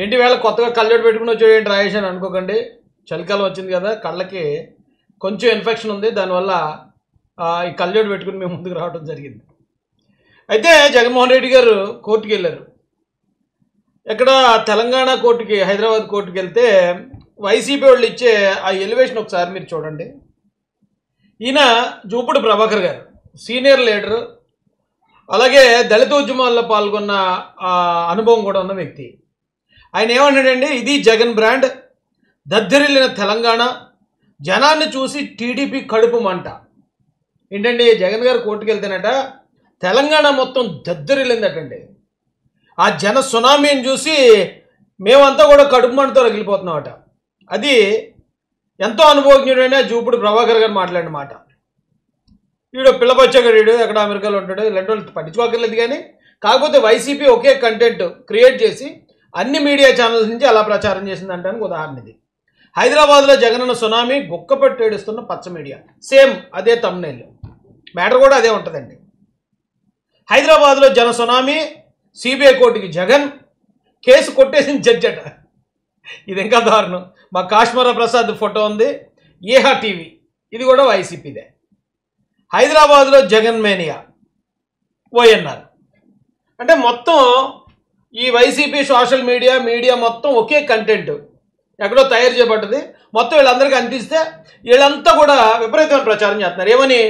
ఏంటి వేళ కొత్తగా కళ్ళజోడు పెట్టుకుని వచ్చేయండి రాయేష్ అని అనుకోకండి. చలికాలం వచ్చింది కదా, కళ్ళకి కొంచెం ఇన్ఫెక్షన్ ఉంది, దానివల్ల ఈ కళ్ళజోడు పెట్టుకుని మేము ముందుకు రావడం జరిగింది. అయితే జగన్మోహన్ రెడ్డి గారు కోర్టుకి వెళ్ళారు. ఎక్కడ తెలంగాణ కోర్టుకి, హైదరాబాద్ కోర్టుకి వెళ్తే వైసీపీ వాళ్ళు ఇచ్చే ఆ ఎలివేషన్ ఒకసారి మీరు చూడండి. ఈయన జూపూడి ప్రభాకర్ గారు సీనియర్ లీడరు, అలాగే దళిత ఉద్యమాల్లో పాల్గొన్న అనుభవం కూడా ఉన్న వ్యక్తి. ఆయన ఏమన్నాడండి, ఇది జగన్ బ్రాండ్, దద్దరిల్లిన తెలంగాణ, జనాన్ని చూసి టీడీపీ కడుపు మంట. ఏంటండి, జగన్ గారు కోర్టుకు వెళ్తేనట తెలంగాణ మొత్తం దద్దరిల్లిందటండి. ఆ జన సునామీని చూసి మేమంతా కూడా కడుపు మంటతో రగిలిపోతున్నామట. అది ఎంతో అనుభవజ్ఞుడైన జూపూడి ప్రభాకర్ గారు మాట్లాడిన మాట. వీడు పిల్లపచ్చగాడు, వీడు ఎక్కడ అమెరికాలో ఉంటాడు, ఇలాంటి వాళ్ళు పట్టించుకోకర్లేదు. కానీ కాకపోతే వైసీపీ ఒకే కంటెంట్ క్రియేట్ చేసి అన్ని మీడియా ఛానల్స్ నుంచి అలా ప్రచారం చేసిందంటానికి ఉదాహరణ ఇది. హైదరాబాద్లో జగనన్న సునామీ గుక్కపెట్టి ఏడుస్తున్న పచ్చ మీడియా, సేమ్ అదే తమ్నైల్, మ్యాటర్ కూడా అదే ఉంటుందండి. హైదరాబాద్లో జన సునామీ, సిబిఐ కోర్టుకి జగన్, కేసు కొట్టేసిన జడ్జి అట. ఇది ఇంకా దారుణం. మా కాశ్మీర ప్రసాద్ ఫోటో ఉంది, ఏహా టీవీ, ఇది కూడా వైసీపీదే. హైదరాబాద్లో జగన్ మేనియా, ఓఎన్ఆర్. అంటే మొత్తం ఈ వైసీపీ సోషల్ మీడియా మొత్తం ఒకే కంటెంట్ ఎక్కడో తయారు చేయబడ్డది. మొత్తం వీళ్ళందరికీ అందిస్తే వీళ్ళంతా కూడా విపరీతమైన ప్రచారం చేస్తున్నారు. ఏమని,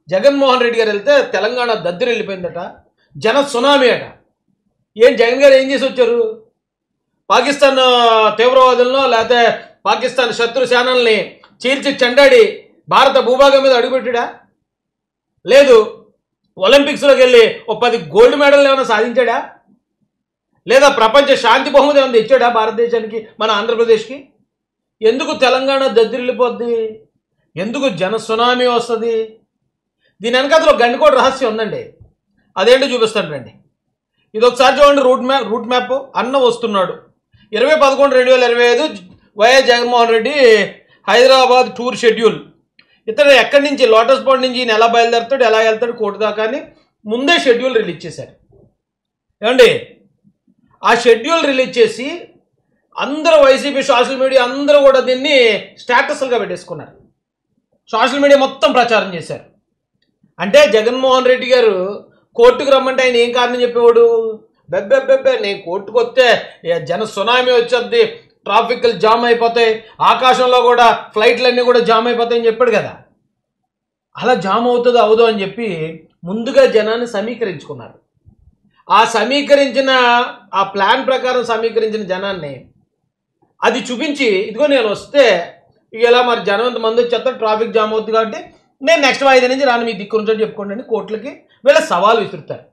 జగన్మోహన్ రెడ్డి గారు వెళ్తే తెలంగాణ దద్దరి వెళ్ళిపోయిందట, జన సునామీ అట. ఏం జగన్ గారు ఏం చేసి వచ్చారు? పాకిస్తాన్ తీవ్రవాదులను లేకపోతే పాకిస్తాన్ శత్రు సేనల్ని చీల్చి చెండాడి భారత భూభాగం మీద అడుగుపెట్టాడా? లేదు. ఒలింపిక్స్లోకి వెళ్ళి 10 గోల్డ్ మెడల్ ఏమైనా సాధించాడా? లేదా ప్రపంచ శాంతి బహుమతి ఏమైనా తెచ్చాడా భారతదేశానికి, మన ఆంధ్రప్రదేశ్కి? ఎందుకు తెలంగాణ దద్దరిల్లిపోద్ది? ఎందుకు జన సునామీ వస్తుంది? దీని వెనకాల గండికోట రహస్యం ఉందండి. అదేంటో చూపిస్తాను రండి. ఇది ఒకసారి చూడండి. Route map. అన్న వస్తున్నాడు 20/11/2025 YS Jaganmohan Reddy Hyderabad tour schedule. ఇతను ఎక్కడి నుంచి, లోటస్ పాండ్ నుంచి ఈయన ఎలా బయలుదేరుతాడు, ఎలా వెళ్తాడు కోర్టు దాకా అని ముందే షెడ్యూల్ రిలీజ్ చేశారు. ఏమండి, ఆ షెడ్యూల్ రిలీజ్ చేసి అందరూ వైసీపీ సోషల్ మీడియా అందరూ కూడా దీన్ని స్టేటస్లుగా పెట్టేసుకున్నారు. సోషల్ మీడియా మొత్తం ప్రచారం చేశారు. అంటే జగన్మోహన్ రెడ్డి గారు కోర్టుకు రమ్మంటే ఆయన ఏం కారణం చెప్పేవాడు? బెబ్బెబ్బెబ్బే, నేను కోర్టుకు వస్తే జన సునామీ వచ్చేది, ట్రాఫిక్లు జామ్ అయిపోతాయి, ఆకాశంలో కూడా ఫ్లైట్లన్నీ కూడా జామ్ అయిపోతాయని చెప్పాడు కదా. అలా జామ్ అవుతుందో అవదో అని చెప్పి ముందుగా జనాన్ని సమీకరించుకున్నారు. ఆ సమీకరించిన ఆ ప్లాన్ ప్రకారం సమీకరించిన జనాన్ని అది చూపించి, ఇదిగో నేను వస్తే ఇక ఎలా మరి జనం ఎంతమంది వచ్చేస్తారు, ట్రాఫిక్ జామ్ అవుతుంది కాబట్టి నేను నెక్స్ట్ వాయిదా నుంచి రాను, మీ దిక్కు నుంచి చెప్పుకోండి అని కోర్టులకి వీళ్ళ సవాల్ విసురుతారు.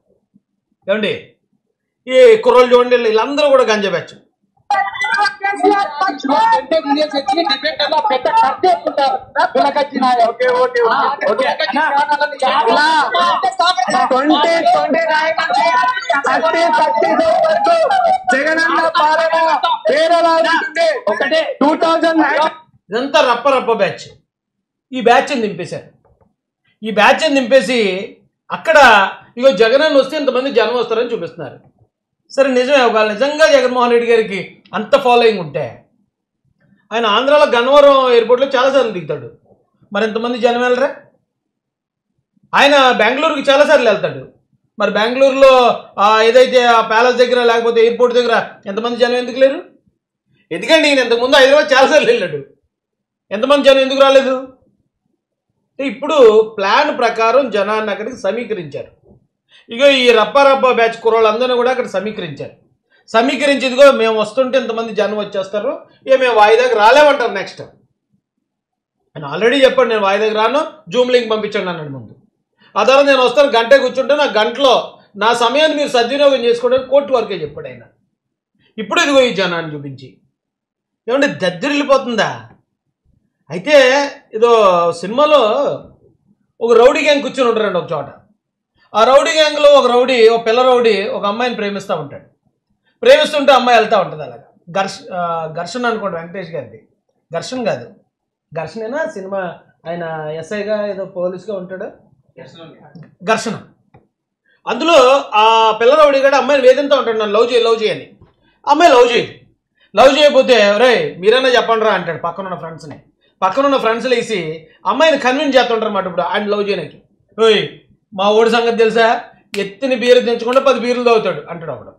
ఏమండి, ఈ కుర్రోళ్ళు చూడండి, వీళ్ళందరూ కూడా గంజా బ్యాచ్. ఇదంతా రప్ప బ్యాచ్. ఈ బ్యాచ్ని దింపేశారు. ఈ బ్యాచ్ని దింపేసి అక్కడ ఇగో జగన్ అని వస్తే ఇంతమంది జనం వస్తారని చూపిస్తున్నారు. సరే, నిజమే. ఒకవేళ నిజంగా జగన్మోహన్ రెడ్డి గారికి అంత ఫాలోయింగ్ ఉంటే ఆయన ఆంధ్రాలో గన్నవరం ఎయిర్పోర్ట్లో చాలాసార్లు దిగుతాడు, మరి ఎంతమంది జనం వెళ్ళరా? ఆయన బెంగళూరుకి చాలాసార్లు వెళ్తాడు, మరి బెంగళూరులో ఏదైతే ఆ ప్యాలెస్ దగ్గర లేకపోతే ఎయిర్పోర్ట్ దగ్గర ఎంతమంది జనం ఎందుకు లేరు? ఎందుకండి ఈయన ఇంతకుముందు హైదరాబాద్ చాలాసార్లు వెళ్ళాడు, ఎంతమంది జనం ఎందుకు రాలేదు? ఇప్పుడు ప్లాన్ ప్రకారం జనాన్ని అక్కడికి సమీకరించారు. ఇక ఈ రప్ప బ్యాచ్ కుర్రోళ్ళందరినీ కూడా అక్కడ సమీకరించి ఇదిగో మేము వస్తుంటే ఇంతమంది జనం వచ్చేస్తారు, మేము వాయిదాకి రాలేమంటారు నెక్స్ట్. నేను ఆల్రెడీ చెప్పాను, నేను వాయిదాకి రాను, జూమ్ లింక్ పంపించండి అన్నాడు ముందు. ఆ తర్వాత నేను వస్తాను, గంట కూర్చుంటే నా గంటలో నా సమయాన్ని మీరు సద్వినియోగం చేసుకోవడానికి కోర్టు వరకే చెప్పాడు ఆయన. ఇప్పుడు ఇదిగో ఈ జనాన్ని చూపించి ఏమంటే దద్దరిల్లిపోతుందా? అయితే ఏదో సినిమాలో ఒక రౌడీ గ్యాంగ్ కూర్చొని ఉంటారండి ఒక చోట. ఆ రౌడీ గ్యాంగ్లో ఒక పిల్ల రౌడీ ఒక అమ్మాయిని ప్రేమిస్తూ ఉంటాడు. ప్రేమిస్తుంటే అమ్మాయి వెళ్తూ ఉంటుంది అలాగా. ఘర్షణ అనుకోండి, వెంకటేష్ గారిది. ఘర్షణ కాదు, ఘర్షణేనా సినిమా, ఆయన ఎస్ఐగా ఏదో పోలీస్గా ఉంటాడు, ఘర్షణ. అందులో ఆ పిల్ల రౌడీ కూడా అమ్మాయిని వేధిస్తూ ఉంటాడు, నన్ను లవ్ చేయి అని. అమ్మాయి లవ్ చేయదు. లవ్ చేయకపోతే రే మీరైనా చెప్పండి రా అంటాడు పక్కనున్న ఫ్రెండ్స్ని. పక్కనున్న ఫ్రెండ్స్లు వేసి అమ్మాయిని కన్విన్స్ చేస్తుంటారు అన్నమాట. ఇప్పుడు ఆయన లవ్ చేయడానికి, ఓయ్ మా ఓడి సంగతి తెలుసా, ఎత్తిని బీరు తెంచకుండా 10 బీర్లు తాగుతాడు అంటాడు ఒకడు.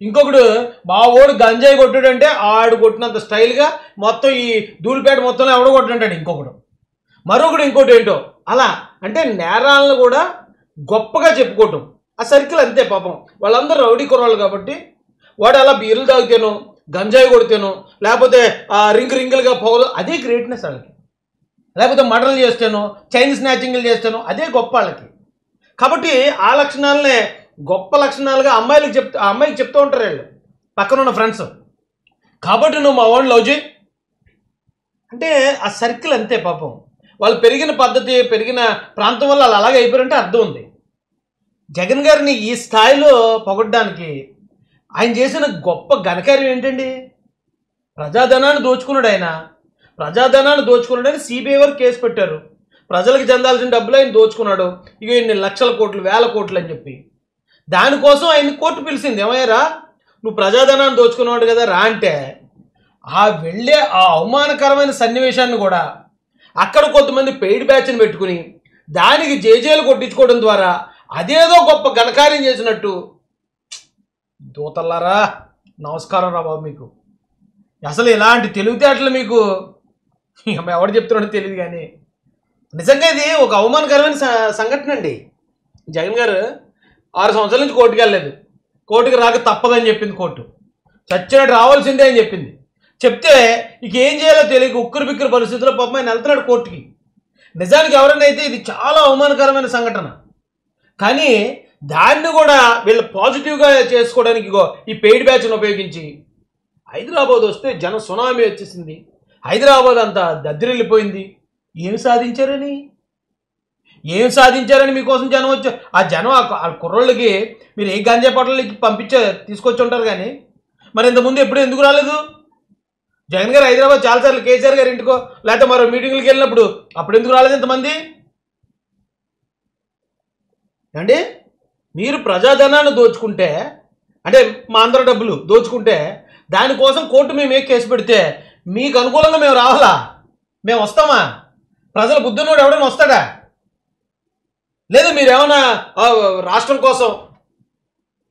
ఇంకొకడు మా ఓడు గంజాయి కొట్టాడంటే ఆడు కొట్టినంత స్టైల్గా మొత్తం ఈ ధూళిపేట మొత్తంలో ఎవడో కొట్టాడంటాడు ఇంకొకడు. మరొకడు ఇంకోటి ఏంటో అలా. అంటే నేరాలను కూడా గొప్పగా చెప్పుకోవటం. ఆ సర్కిల్ అంతే పాపం. వాళ్ళందరూ రౌడీ కుర్రాళ్ళు కాబట్టి వాడు అలా బీర్లు తాగితేను, గంజాయి కొడితేను, లేకపోతే రింగులుగా పొగలు, అదే గ్రేట్నెస్ వాళ్ళకి. లేకపోతే మర్డర్లు చేస్తాను, చైన్ స్నాచింగ్లు చేస్తాను, అదే గొప్ప వాళ్ళకి. కాబట్టి ఆ లక్షణాలనే గొప్ప లక్షణాలుగా అమ్మాయికి చెప్తూ ఉంటారు వీళ్ళు పక్కనున్న ఫ్రెండ్స్. కాబట్టి నువ్వు మా వాడిని లవ్ చేయి అంటే ఆ సర్కిల్ అంతే పాపం. వాళ్ళు పెరిగిన పద్ధతి, పెరిగిన ప్రాంతం వల్ల వాళ్ళు అలాగే అయిపోయారంటే అర్థం ఉంది. జగన్ గారిని ఈ స్థాయిలో పొగడ్డానికి ఆయన చేసిన గొప్ప ఘనకార్యం ఏంటండి? ప్రజాధనాన్ని దోచుకున్నాడు ఆయన. ప్రజాధనాన్ని దోచుకున్నాడని సిబిఐ వరకు కేసు పెట్టారు. ప్రజలకు చెందాల్సిన డబ్బులు ఆయన దోచుకున్నాడు. ఇక ఇన్ని లక్షల కోట్లు, వేల కోట్లు అని చెప్పి దానికోసం ఆయన కోర్టు పిలిచింది. ఏమయ్యారా నువ్వు ప్రజాధనాన్ని దోచుకున్నాడు కదా రా అంటే, ఆ వెళ్ళే ఆ అవమానకరమైన సన్నివేశాన్ని కూడా అక్కడ కొంతమంది పెయిడ్ బ్యాచ్ని పెట్టుకుని దానికి జేజేలు కొట్టించుకోవడం ద్వారా అదేదో గొప్ప ఘనకార్యం చేసినట్టు. దూతల్లారా నమస్కారం రా బాబు మీకు. అసలు ఇలాంటి తెలివితేటలు మీకు ఎవడు చెప్తున్నాడో తెలియదు కానీ నిజంగా ఇది ఒక అవమానకరమైన సంఘటన అండి. జగన్ గారు 6 సంవత్సరాల నుంచి కోర్టుకు వెళ్ళలేదు. కోర్టుకు రాక తప్పదని చెప్పింది కోర్టు. చచ్చినట్టు రావాల్సిందే అని చెప్పింది. చెప్తే ఇక ఏం చేయాలో తెలియక ఉక్కిరి బిక్కిరి పరిస్థితుల్లో పాపం ఆయన వెళ్తున్నాడు కోర్టుకి. నిజానికి ఎవరైనా అయితే ఇది చాలా అవమానకరమైన సంఘటన. కానీ దాన్ని కూడా వీళ్ళు పాజిటివ్గా చేసుకోవడానికి ఈ పెయిడ్ బ్యాచ్ను ఉపయోగించి హైదరాబాద్ వస్తే జనం సునామీ వచ్చేసింది. హైదరాబాద్ అంతా దద్దరిల్లిపోయింది. ఏం సాధించారని మీకోసం జనం వచ్చారు. ఆ జనం ఆ కుర్రోళ్ళకి మీరు ఏ గంజా పొట్టలకి తీసుకొచ్చి ఉంటారు. కానీ మరి ఇంతకుముందు ఎప్పుడు ఎందుకు రాలేదు? జగన్ గారు హైదరాబాద్ చాలాసార్లు కేసీఆర్ గారి ఇంటికో లేకపోతే మరో మీటింగ్లకు వెళ్ళినప్పుడు అప్పుడు ఎందుకు రాలేదు ఇంతమంది? అండి మీరు ప్రజాధనాన్ని దోచుకుంటే, అంటే మా అందరి డబ్బులు దోచుకుంటే దానికోసం కోర్టు మేము ఏ కేసు పెడితే మీకు అనుకూలంగా మేము రావాలా? మేము వస్తామా? ప్రజల బుద్ధున్నోడు ఎవడైనా వస్తాడా? లేదా మీరేమన్నా రాష్ట్రం కోసం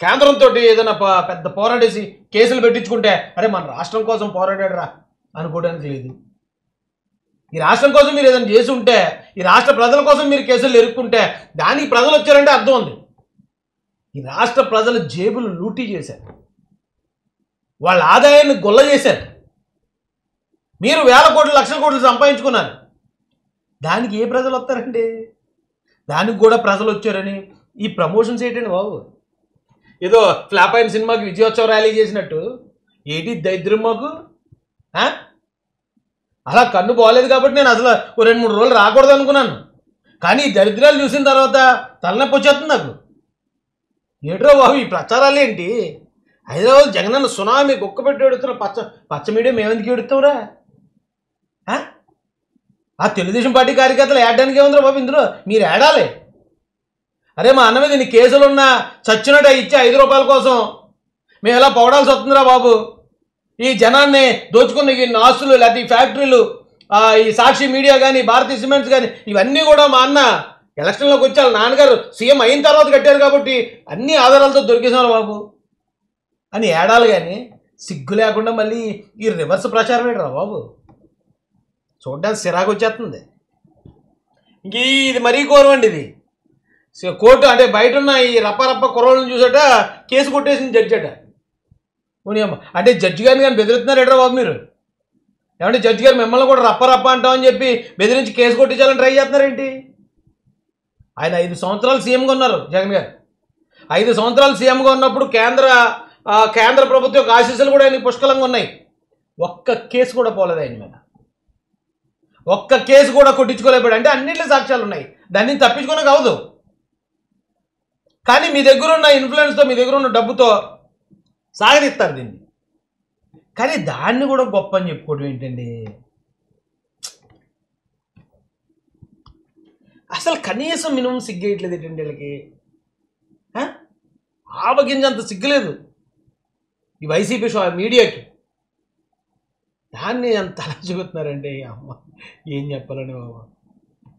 కేంద్రంతో ఏదైనా పెద్ద పోరాడేసి కేసులు పెట్టించుకుంటే అరే మన రాష్ట్రం కోసం పోరాడాడురా అనుకోవడానికి లేదు. ఈ రాష్ట్రం కోసం మీరు ఏదైనా చేసి ఉంటే, ఈ రాష్ట్ర ప్రజల కోసం మీరు కేసులు ఎరుక్కుంటే దానికి ప్రజలు వచ్చారంటే అర్థం ఉంది. ఈ రాష్ట్ర ప్రజల జేబులు లూటీ చేశారు, వాళ్ళ ఆదాయాన్ని గొల్ల చేశారు. మీరు వేల కోట్లు, లక్షల కోట్లు సంపాదించుకున్నారు. దానికి ఏ ప్రజలు వస్తారండి? దానికి కూడా ప్రజలు వచ్చారని ఈ ప్రమోషన్స్ ఏంటండి బాబు? ఏదో ఫ్లాప్ అయిన సినిమాకి విజయోత్సవ ర్యాలీ చేసినట్టు ఏంటి దరిద్రం మాకు? అలా కన్ను బాగలేదు కాబట్టి నేను అసలు 2-3 రోజులు రాకూడదు అనుకున్నాను. కానీ ఈ దరిద్రాలు చూసిన తర్వాత తలనొప్పి వచ్చేస్తుంది నాకు. ఏట్రో బాబు ఈ ప్రచారాలు ఏంటి? హైదరాబాద్ జగనన్న సునామీ కుక్క పెట్టి ఎడుతున్న పచ్చ మీడియం మేమెందుకు ఎడుతావురా? ఆ తెలుగుదేశం పార్టీ కార్యకర్తలు ఏడడానికి ఏముందిరా బాబు? ఇందులో మీరు ఏడాలి. అరే మా అన్న మీద ఇన్ని కేసులున్నా చచ్చినట్టు ఇచ్చే 5 రూపాయల కోసం మేము ఎలా పొగడాల్సి వస్తుందిరా బాబు? ఈ జనాన్ని దోచుకున్న ఈ ఆస్తులు, లేకపోతే ఈ ఫ్యాక్టరీలు, ఈ సాక్షి మీడియా కానీ, భారతీయ సిమెంట్స్ కానీ, ఇవన్నీ కూడా మా అన్న ఎలక్షన్లోకి వచ్చి వాళ్ళ నాన్నగారు సీఎం అయిన తర్వాత కట్టారు కాబట్టి అన్ని ఆధారాలతో దొరికేసారు బాబు అని ఏడాలి. కానీ సిగ్గు లేకుండా మళ్ళీ ఈ రివర్స్ ప్రచారం ఏంటరా బాబు? చూడడానికి సిరాకు వచ్చేస్తుంది. ఇంక ఇది మరీ ఘోరం అండి. ఇది కోర్టు అంటే బయట ఉన్న ఈ రప్ప కుర్రోళ్ళని చూసాట కేసు కొట్టేసింది జడ్జి అట. పోనీయమ్మ అంటే జడ్జి గారిని కానీ బెదిరిస్తున్నారు ఎట్రా బాబు మీరు? ఏమంటే జడ్జి గారు మిమ్మల్ని కూడా రప్ప అంటామని చెప్పి బెదిరించి కేసు కొట్టించాలని ట్రై చేస్తున్నారేంటి? ఆయన 5 సంవత్సరాలు సీఎంగా ఉన్నారు జగన్ గారు. 5 సంవత్సరాలు సీఎంగా ఉన్నప్పుడు కేంద్ర ప్రభుత్వ ఆశీస్సులు కూడా ఆయనకి పుష్కలంగా ఉన్నాయి. ఒక్క కేసు కూడా పోలేదు ఆయన మీద. ఒక్క కేసు కూడా కొట్టించుకోలేకపోయాడు. అంటే అన్నింటిలో సాక్ష్యాలు ఉన్నాయి, దాన్ని తప్పించుకోవడానికి అవదు. కానీ మీ దగ్గర ఉన్న ఇన్ఫ్లుయెన్స్తో, మీ దగ్గర ఉన్న డబ్బుతో సాగనిస్తారు దీన్ని. కానీ దాన్ని కూడా గొప్ప అని చెప్పుకోవడం ఏంటండి? అసలు కనీసం మినిమం సిగ్గేయట్లేదు ఏంటండి వీళ్ళకి? ఆవగింజంత సిగ్గులేదు ఈ వైసీపీ మీడియాకి. దాన్ని ఎంత అలా చూగుతున్నారండి అమ్మ, ఏం చెప్పాలని బాబు.